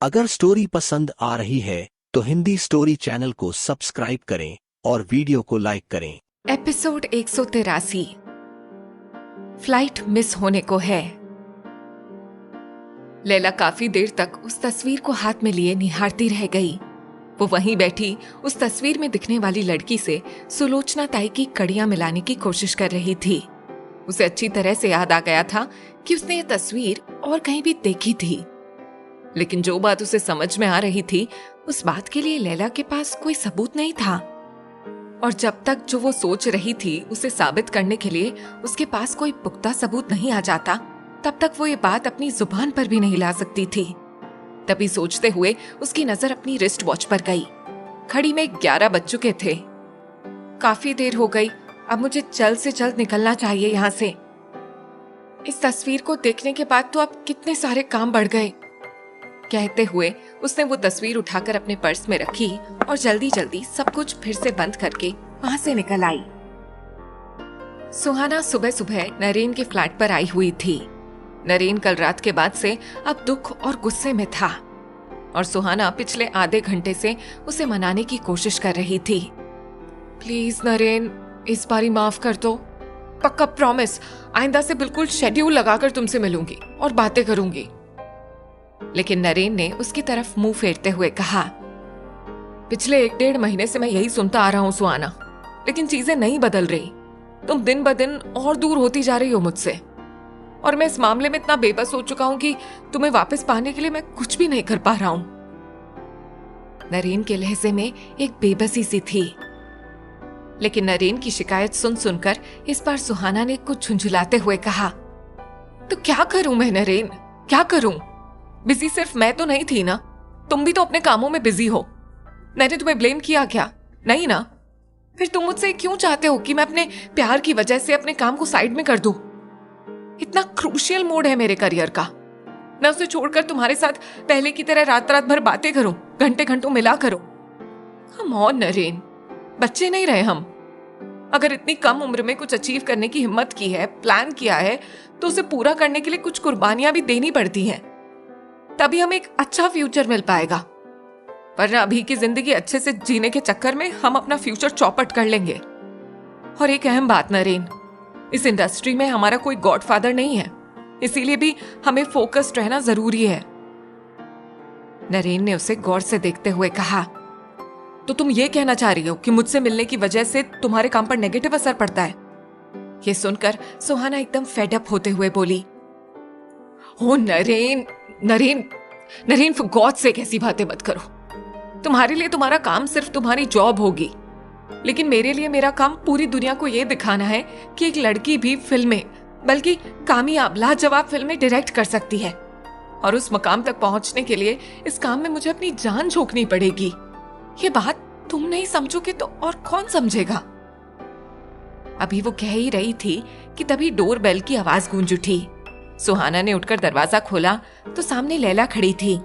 अगर स्टोरी पसंद आ रही है तो हिंदी स्टोरी चैनल को सब्सक्राइब करें और वीडियो को लाइक करें। एपिसोड 183 फ्लाइट मिस होने को है। लैला काफी देर तक उस तस्वीर को हाथ में लिए निहारती रह गई। वो वहीं बैठी उस तस्वीर में दिखने वाली लड़की से सुलोचना ताई की कड़ियां मिलाने की कोशिश कर रही थी। उसे अच्छी तरह से याद आ गया था कि उसने ये तस्वीर और कहीं भी देखी थी, लेकिन जो बात उसे समझ में आ रही थी उस बात के लिए लैला के पास कोई सबूत नहीं था। और जब तक जो वो सोच रही थी उसे साबित करने के लिए उसके पास कोई पुख्ता सबूत नहीं आ जाता, तब तक वो ये बात अपनी जुबान पर भी नहीं ला सकती थी। तभी सोचते हुए उसकी नजर अपनी रिस्ट वॉच पर गई। घड़ी में 11 बज चुके थे। काफी देर हो गई, अब मुझे जल्द से जल्द निकलना चाहिए यहाँ से। इस तस्वीर को देखने के बाद तो अब कितने सारे काम बढ़ गए। कहते हुए उसने वो तस्वीर उठाकर अपने पर्स में रखी और जल्दी जल्दी सब कुछ फिर से बंद करके वहां से निकल आई। सुहाना सुबह सुबह नरेन के फ्लैट पर आई हुई थी। नरेन कल रात के बाद से अब दुख और गुस्से में था और सुहाना पिछले आधे घंटे से उसे मनाने की कोशिश कर रही थी। प्लीज नरेन, इस बारी माफ कर दो, पक्का प्रॉमिस, आइंदा से बिल्कुल शेड्यूल लगाकर तुमसे मिलूंगी और बातें करूंगी। लेकिन नरेन ने उसकी तरफ मुंह फेरते हुए कहा, पिछले 1-1.5 महीने से मैं यही सुनता आ रहा हूं सुहाना, लेकिन चीजें नहीं बदल रही। तुम दिन ब दिन और दूर होती जा रही हो मुझसे, और मैं इस मामले में इतना बेबस हो चुका हूं कि तुम्हें वापस पाने के लिए मैं कुछ भी नहीं कर पा रहा हूं। नरेन के लहजे में एक बेबसी सी थी, लेकिन नरेन की शिकायत सुन सुनकर इस बार सुहाना ने कुछ झुंझुलाते हुए कहा, तो क्या करूं मैं नरेन, क्या करूं? बिजी सिर्फ मैं तो नहीं थी ना, तुम भी तो अपने कामों में बिजी हो। मैंने तुम्हें ब्लेम किया क्या? नहीं ना? फिर तुम मुझसे क्यों चाहते हो कि मैं अपने प्यार की वजह से अपने काम को साइड में कर दूं? इतना क्रूशियल मोड है मेरे करियर का, मैं उसे छोड़कर तुम्हारे साथ पहले की तरह रात रात भर बातें करूं, घंटे घंटों मिला करूं? कम ऑन नरेन, बच्चे नहीं रहे हम। अगर इतनी कम उम्र में कुछ अचीव करने की हिम्मत की है, प्लान किया है, तो उसे पूरा करने के लिए कुछ कुर्बानियां भी देनी पड़ती हैं, तभी हमें एक अच्छा फ्यूचर मिल पाएगा। वरना अभी की जिंदगी अच्छे से जीने के चक्कर में हम अपना फ्यूचर चौपट कर लेंगे। और एक अहम बात नरेन, इस इंडस्ट्री में हमारा कोई गॉडफादर नहीं है, इसीलिए भी हमें फोकस्ड रहना जरूरी है। नरेन ने उसे गौर से देखते हुए कहा, तो तुम ये कहना चाह रही हो कि मुझसे मिलने की वजह से तुम्हारे काम पर नेगेटिव असर पड़ता है? ये सुनकर सुहाना एकदम फेडअप होते हुए बोली, oh Naren, Naren, Naren, for God sake ऐसी बातें मत करो। तुम्हारे लिए तुम्हारा काम सिर्फ तुम्हारी जॉब होगी, लेकिन मेरे लिए मेरा काम पूरी दुनिया को यह दिखाना है कि एक लड़की भी फिल्में, बल्कि कामयाब लाजवाब फिल्में डायरेक्ट कर सकती है। और उस मकाम तक पहुंचने के लिए इस काम में मुझे अपनी जान झोंकनी पड़ेगी। ये बात तुम नहीं समझोगे तो और कौन समझेगा? अभी वो कह ही रही थी कि तभी डोर बेल की आवाज गूंज उठी। सुहाना ने उठकर दरवाजा खोला तो सामने लैला खड़ी थी।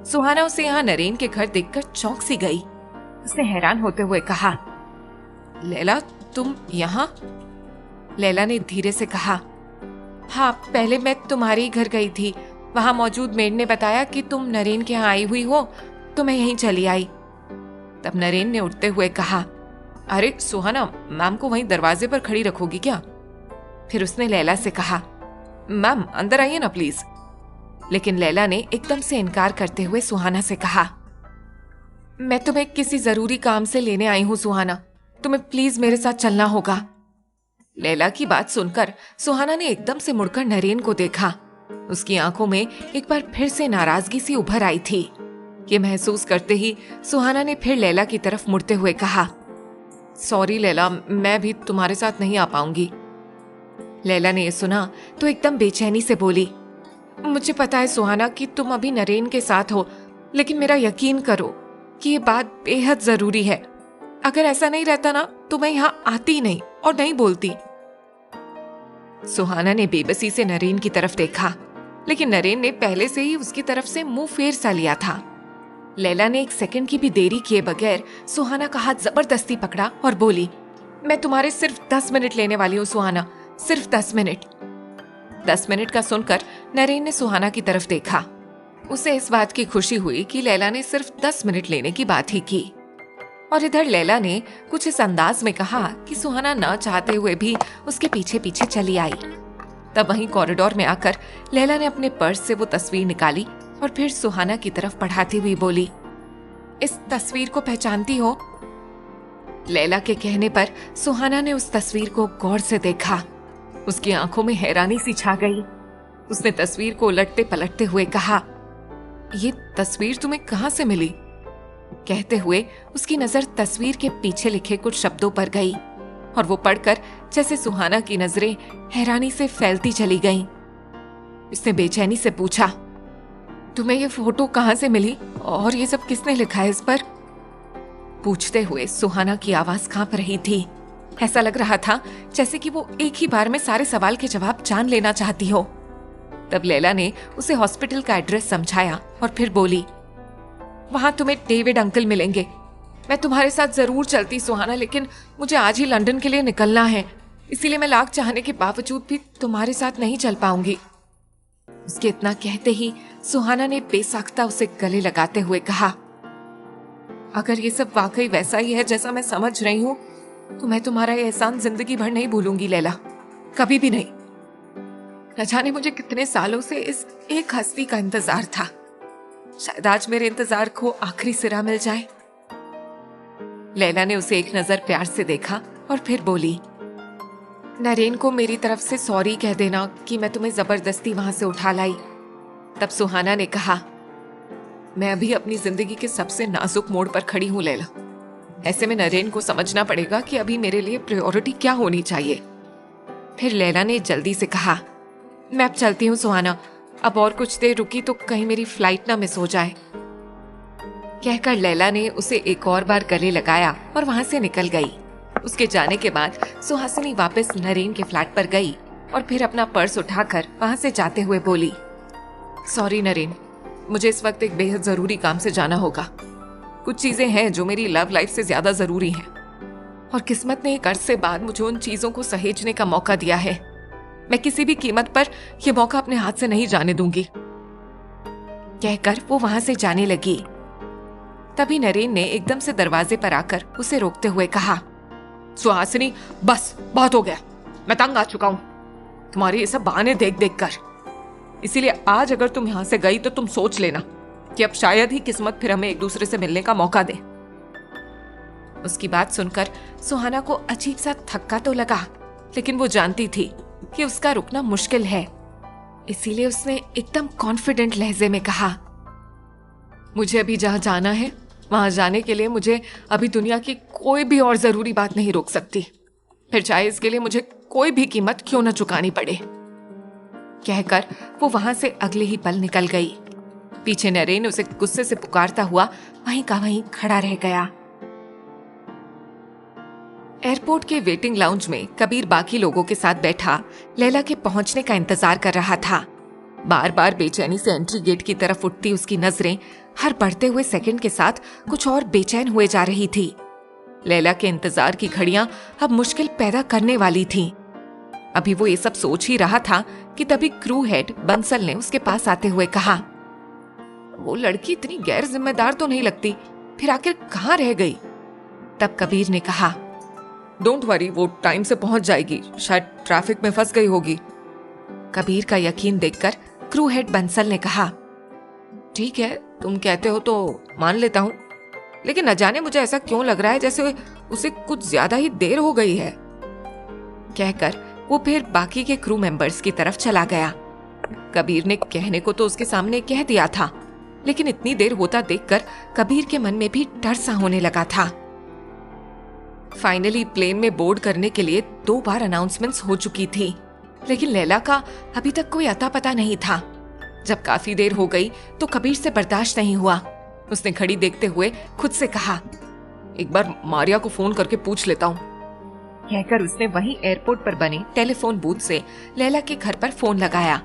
सुहाना उसे यहाँ नरेन के घर देखकर चौंक सी गई। उसने हैरान होते हुए कहा, लैला तुम यहाँ? लैला ने धीरे से कहा, हाँ, पहले मैं तुम्हारे घर गई थी, वहां मौजूद मेड ने बताया कि तुम नरेन के यहाँ आई हुई हो, तो मैं यहीं चली आई। तब नरेन ने उठते हुए कहा, अरे सुहाना, मैम को वहीं दरवाजे पर खड़ी रखोगी क्या? फिर उसने लैला से कहा, मैम अंदर आइए ना प्लीज। लेकिन लैला ने एकदम से इनकार करते हुए सुहाना से कहा, मैं तुम्हें किसी जरूरी काम से लेने आई हूं सुहाना, तुम्हें प्लीज मेरे साथ चलना होगा। लैला की बात सुनकर सुहाना ने एकदम से मुड़कर नरेन को देखा। उसकी आंखों में एक बार फिर से नाराजगी सी उभर आई थी। ये महसूस करते ही सुहाना ने फिर लैला की तरफ मुड़ते हुए कहा, सॉरी लैला, मैं भी तुम्हारे साथ नहीं आ पाऊंगी। लैला ने यह सुना तो एकदम बेचैनी से बोली, मुझे पता है सुहाना कि तुम अभी नरेन के साथ हो, लेकिन मेरा यकीन करो कि ये बात बेहद जरूरी है। अगर ऐसा नहीं रहता ना तो मैं यहाँ आती नहीं और नहीं बोलती। सुहाना ने बेबसी से नरेन की तरफ देखा, लेकिन नरेन ने पहले से ही उसकी तरफ से मुंह फेर सा लिया था। लैला ने 1 सेकंड की भी देरी किए बगैर सुहाना का हाथ जबरदस्ती पकड़ा और बोली, मैं तुम्हारे सिर्फ 10 मिनट लेने वाली हूँ सुहाना, सिर्फ 10 मिनट। 10 मिनट का सुनकर नरेन ने सुहाना की तरफ देखा। उसे इस बात की खुशी हुई कि लैला ने सिर्फ 10 मिनट लेने की बात ही की। और इधर लैला ने कुछ इस अंदाज में कहा कि सुहाना न चाहते हुए भी उसके पीछे पीछे चली आई। तब वहीं कॉरिडोर में आकर लैला ने अपने पर्स से वो तस्वीर निकाली और फिर सुहाना की तरफ बढ़ाती हुई बोली, इस तस्वीर को पहचानती हो? लैला के कहने पर सुहाना ने उस तस्वीर को गौर से देखा। उसकी आंखों में हैरानी सी छा गई। उसने तस्वीर को उलटते पलटते हुए कहा, ये तस्वीर तुम्हें कहां से मिली? कहते हुए उसकी नजर तस्वीर के पीछे लिखे कुछ शब्दों पर गई और वो पढ़कर जैसे सुहाना की नजरें हैरानी से फैलती चली गईं। उसने बेचैनी से पूछा, तुम्हें ये फोटो कहां से मिली और ये सब किसने लिखा है इस पर? पूछते हुए सुहाना की आवाज कांप रही थी। ऐसा लग रहा था जैसे कि वो एक ही बार में सारे सवाल के जवाब जान लेना चाहती हो। तब लैला ने उसे हॉस्पिटल का एड्रेस समझाया और फिर बोली, वहां तुम्हें डेविड अंकल मिलेंगे। मैं तुम्हारे साथ जरूर चलती सुहाना, लेकिन मुझे आज ही लंदन के लिए निकलना है, इसीलिए मैं लाख चाहने के बावजूद भी तुम्हारे साथ नहीं चल पाऊंगी। उसके इतना कहते ही सुहाना ने बेसाख्ता उसे गले लगाते हुए कहा, अगर ये सब वाकई वैसा ही है जैसा मैं समझ रही हूँ, तो मैं तुम्हारा ये एहसान जिंदगी भर नहीं भूलूंगी लैला, कभी भी नहीं। न जाने मुझे कितने सालों से इस एक हस्ती का इंतजार था। शायद आज मेरे इंतजार को आखिरी सिरा मिल जाए। लैला ने उसे एक नजर प्यार से देखा और फिर बोली, नरेन को मेरी तरफ से सॉरी कह देना कि मैं तुम्हें जबरदस्ती वहां से उठा लाई। तब सुहाना ने कहा, मैं अभी अपनी जिंदगी के सबसे नाजुक मोड़ पर खड़ी हूं लैला। ऐसे में नरेन को समझना पड़ेगा कि अभी मेरे लिए प्रायोरिटी क्या होनी चाहिए। फिर लैला ने जल्दी से कहा, मैं अब चलती हूँ सुहाना, अब और कुछ देर रुकी तो कहीं मेरी फ्लाइट ना मिस हो जाए। कहकर लैला ने उसे एक और बार गले लगाया और वहां से निकल गई। उसके जाने के बाद सुहासिनी वापस नरेन के फ्लैट पर गई और फिर अपना पर्स उठाकर वहां से जाते हुए बोली, सॉरी नरेन, मुझे इस वक्त एक बेहद जरूरी काम से जाना होगा। कुछ चीजें हैं जो मेरी लव लाइफ से ज्यादा जरूरी हैं और किस्मत ने एक अरसे बाद मुझे उन चीजों को सहेजने का मौका दिया है। मैं किसी भी कीमत पर यह मौका अपने हाथ से नहीं जाने दूंगी। कहकर वो वहां से जाने लगी। तभी नरेन ने एकदम से दरवाजे पर आकर उसे रोकते हुए कहा, सुहासिनी, बस बहुत हो गया, मैं तंग आ चुका हूं तुम्हारे ये सब बहाने देख देख कर। इसीलिए आज अगर तुम यहां से गई तो तुम सोच लेना कि अब शायद ही किस्मत फिर हमें एक दूसरे से मिलने का मौका दे। उसकी बात सुनकर सुहाना को अजीब सा धक्का तो लगा, लेकिन वो जानती थी कि उसका रुकना मुश्किल है। इसीलिए उसने एकदम कॉन्फिडेंट लहजे में कहा, मुझे अभी जहां जाना है वहां जाने के लिए मुझे अभी दुनिया की कोई भी और जरूरी बात नहीं रोक सकती, फिर चाहे इसके लिए मुझे कोई भी कीमत क्यों न चुकानी पड़े। कहकर वो वहां से अगले ही पल निकल गई। पीछे नरेन उसे गुस्से से पुकारता हुआ वहीं का वहीं खड़ा रह गया। एयरपोर्ट के वेटिंग लाउंज में कबीर बाकी लोगों के साथ बैठा लैला के पहुंचने का इंतजार कर रहा था। बार बार बेचैनी से एंट्री गेट की तरफ उठती उसकी नजरें हर बढ़ते हुए सेकंड के साथ कुछ और बेचैन हुए जा रही थी। लैला के इंतजार की घड़ियां अब मुश्किल पैदा करने वाली थीं। अभी वो ये सब सोच ही रहा था कि तभी क्रू हेड बंसल ने उसके पास आते हुए कहा, वो लड़की इतनी गैर जिम्मेदार तो नहीं लगती, फिर आखिर कहाँ रह गई? तब कबीर ने कहा, डोंट वरी, वो टाइम से पहुंच जाएगी, शायद ट्रैफिक में फंस गई होगी। कबीर का यकीन देखकर क्रू हेड बंसल ने कहा, ठीक है, तुम कहते हो तो मान लेता हूं, लेकिन न जाने मुझे ऐसा क्यों लग रहा है जैसे उसे कुछ ज्यादा ही देर हो गई है। कहकर वो फिर बाकी के क्रू मेंबर्स की तरफ चला गया। कबीर ने कहने को तो उसके सामने कह दिया था, लेकिन इतनी देर होता देखकर कबीर के मन में भी डर सा होने लगा था। फाइनली प्लेन में बोर्ड करने के लिए 2 बार अनाउंसमेंट्स हो चुकी थी, लेकिन लैला का अभी तक कोई अता पता नहीं था। जब काफी देर हो गई तो कबीर से बर्दाश्त नहीं हुआ। उसने घड़ी देखते हुए खुद से कहा, एक बार मारिया को फोन करके पूछ लेता हूँ। कहकर उसने वहीं एयरपोर्ट पर बने टेलीफोन बूथ से लैला के घर पर फोन लगाया।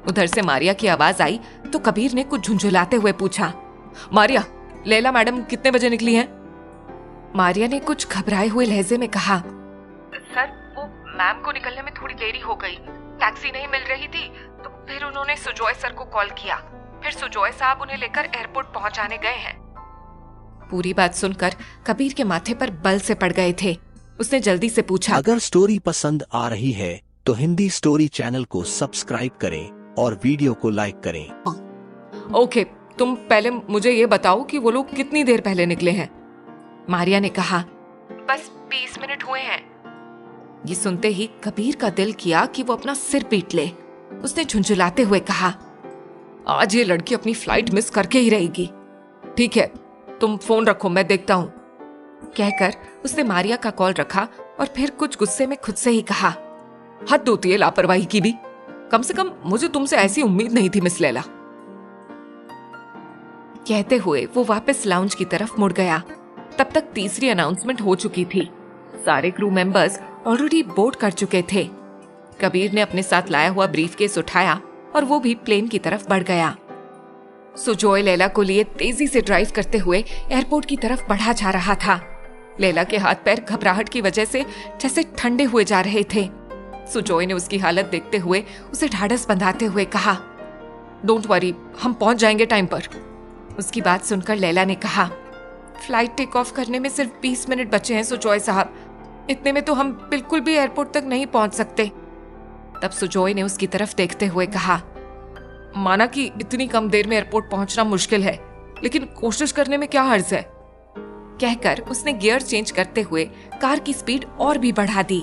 उधर से मारिया की आवाज आई तो कबीर ने कुछ झुंझुलाते हुए पूछा, मारिया, लैला मैडम कितने बजे निकली हैं? मारिया ने कुछ घबराए हुए लहजे में कहा, सर, वो मैम को निकलने में थोड़ी देरी हो गई, टैक्सी नहीं मिल रही थी तो फिर उन्होंने सुजॉय सर को कॉल किया, फिर सुजॉय साहब उन्हें लेकर एयरपोर्ट पहुंचाने गए हैं। पूरी बात सुनकर कबीर के माथे पर बल से पड़ गए थे। उसने जल्दी से पूछा, अगर स्टोरी पसंद आ रही है तो हिंदी स्टोरी चैनल को सब्सक्राइब करें और वीडियो को लाइक करें। ओके, तुम पहले मुझे ये बताओ कि वो लोग कितनी देर पहले निकले हैं? मारिया ने कहा, बस 20 मिनट हुए हैं। ये सुनते ही कबीर का दिल किया कि वो अपना सिर पीट ले। उसने झुंझुलाते हुए कहा, आज ये लड़की अपनी फ्लाइट मिस करके ही रहेगी। ठीक है, तुम फोन रखो, मैं देखता हूँ। कहकर उसने मारिया का कॉल रखा और फिर कुछ गुस्से में खुद से ही कहा, हद होती है लापरवाही की भी। कम से कम मुझे तुमसे ऐसी उम्मीद नहीं थी मिस लैला। कहते हुए वो वापस लाउंज की तरफ मुड़ गया। तब तक तीसरी अनाउंसमेंट हो चुकी थी। सारे क्रू मेंबर्स ऑलरेडी बोर्ड कर चुके थे। कबीर ने अपने साथ लाया हुआ ब्रीफकेस उठाया और वो भी प्लेन की तरफ बढ़ गया। सुजॉय लैला को लिए तेजी से ड्राइव करते हुए एयरपोर्ट की तरफ बढ़ा जा रहा था। लैला के हाथ पैर घबराहट की वजह से जैसे ठंडे हुए जा रहे थे। सुजॉय ने उसकी हालत देखते हुए उसे ढाढ़स बंधाते हुए कहा, डोंट वरी, हम पहुंच जाएंगे टाइम पर। उसकी बात सुनकर लैला ने कहा, फ्लाइट टेक ऑफ करने में सिर्फ 20 मिनट बचे हैं सुजॉय साहब, इतने में तो हम बिल्कुल भी एयरपोर्ट तक नहीं पहुंच सकते। तब सुजॉय ने उसकी तरफ देखते हुए कहा, माना कि इतनी कम देर में एयरपोर्ट पहुंचना मुश्किल है, लेकिन कोशिश करने में क्या हर्ज है। कहकर उसने गियर चेंज करते हुए कार की स्पीड और भी बढ़ा दी।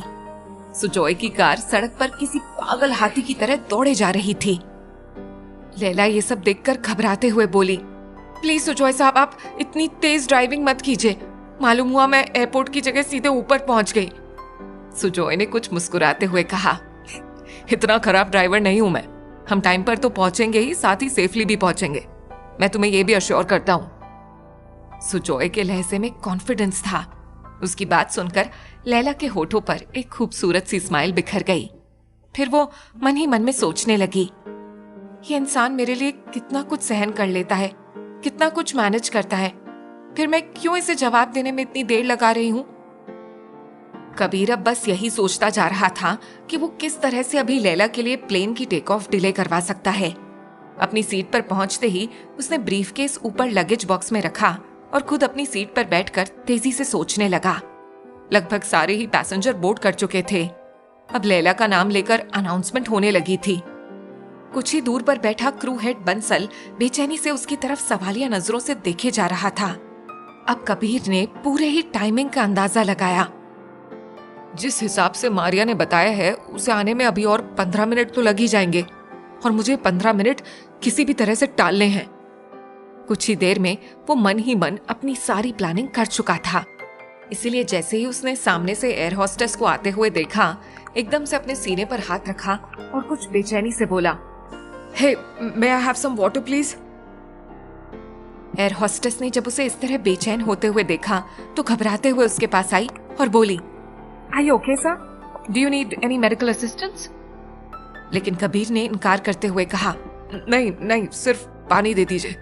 सुजॉय की कार सड़क पर किसी पागल हाथी की तरह दौड़े जा रही थी। लैला ये सब देखकर घबराते हुए बोली, प्लीज सुजॉय साहब, आप इतनी तेज ड्राइविंग मत कीजिए। मालूम हुआ मैं एयरपोर्ट की जगह सीधे ऊपर पहुंच गई। सुजॉय ने कुछ मुस्कुराते हुए कहा, इतना खराब ड्राइवर नहीं हूं मैं। हम टाइम पर तो पहुंचेंगे ही, साथ ही सेफली भी पहुंचेंगे, मैं तुम्हें यह भी अश्योर करता हूं। सुजॉय के लहजे में कॉन्फिडेंस था। उसकी बात सुनकर लैला के होठों पर एक खूबसूरत सी स्माइल बिखर गई। फिर वो मन ही मन में सोचने लगी, ये इंसान मेरे लिए कितना कुछ सहन कर लेता है, कितना कुछ मैनेज करता है, फिर मैं क्यों इसे जवाब देने में इतनी देर लगा रही हूं। कबीर अब बस यही सोचता जा रहा था कि वो किस तरह से अभी लैला के लिए प्लेन की टेक ऑफ डिले करवा सकता है। अपनी सीट पर पहुंचते ही उसने ब्रीफकेस ऊपर लगेज बॉक्स में रखा और खुद अपनी सीट पर बैठकर तेजी से सोचने लगा। लगभग सारे ही पैसेंजर बोर्ड कर चुके थे। अब लैला का नाम लेकर अनाउंसमेंट होने लगी थी। कुछ ही दूर पर बैठा क्रू हेड बंसल बेचैनी से उसकी तरफ सवालिया नजरों से देखे जा रहा था। अब कबीर ने पूरे ही टाइमिंग का अंदाजा लगाया। जिस हिसाब से मारिया ने बताया है, उसे आने में अभी और 15 मिनट तो लग ही जाएंगे और मुझे 15 मिनट किसी भी तरह से टालने हैं। कुछ ही देर में वो मन ही मन अपनी सारी प्लानिंग कर चुका था। इसीलिए जैसे ही उसने सामने से एयर होस्टेस को आते हुए देखा, एकदम से अपने सीने पर हाथ रखा और कुछ बेचैनी से बोला, hey, may I have some water please. Air hostess ने जब उसे इस तरह बेचैन होते हुए देखा तो घबराते हुए उसके पास आई और बोली, Are you okay, sir? Do you need any medical assistance? लेकिन कबीर ने इनकार करते हुए कहा, नहीं नहीं, सिर्फ पानी दे दीजिए।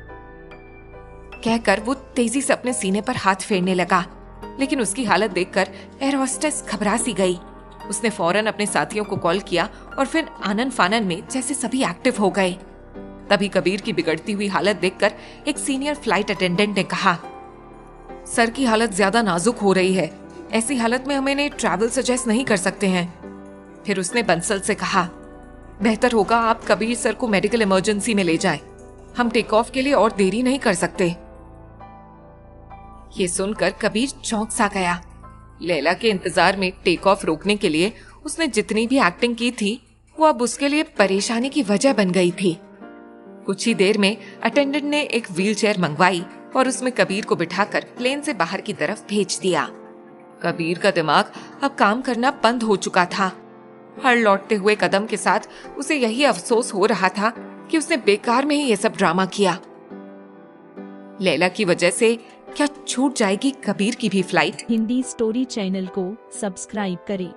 कहकर वो तेजी से अपने सीने पर हाथ फेरने लगा, लेकिन उसकी हालत देखकर एयर होस्टेस घबरा सी गई। उसने फौरन अपने साथियों को कॉल किया और फिर आनन फानन में जैसे सभी एक्टिव हो गए। तभी कबीर की बिगड़ती हुई हालत देखकर एक सीनियर फ्लाइट अटेंडेंट ने कहा, सर की हालत ज्यादा नाजुक हो रही है, ऐसी हालत में हम इन्हें ट्रैवल सजेस्ट नहीं कर सकते हैं। फिर उसने बंसल से कहा, बेहतर होगा आप कबीर सर को मेडिकल इमरजेंसी में ले जाएं। हम टेक ऑफ के लिए और देरी नहीं कर सकते। ये सुनकर कबीर चौंक सा गया। लैला के इंतजार में टेक ऑफ रोकने के लिए उसने जितनी भी एक्टिंग की थी, वो अब उसके लिए परेशानी की वजह बन गई थी। कुछ ही देर में अटेंडेंट ने एक व्हीलचेयर मंगवाई और उसमें कबीर को बिठाकर प्लेन से बाहर की तरफ भेज दिया। कबीर का दिमाग अब काम करना बंद हो चुका था। हर लौटते हुए कदम के साथ उसे यही अफसोस हो रहा था कि उसने बेकार में ही ये सब ड्रामा किया। लैला की वजह से क्या छूट जाएगी कबीर की भी फ्लाइट? हिंदी स्टोरी चैनल को सब्सक्राइब करें।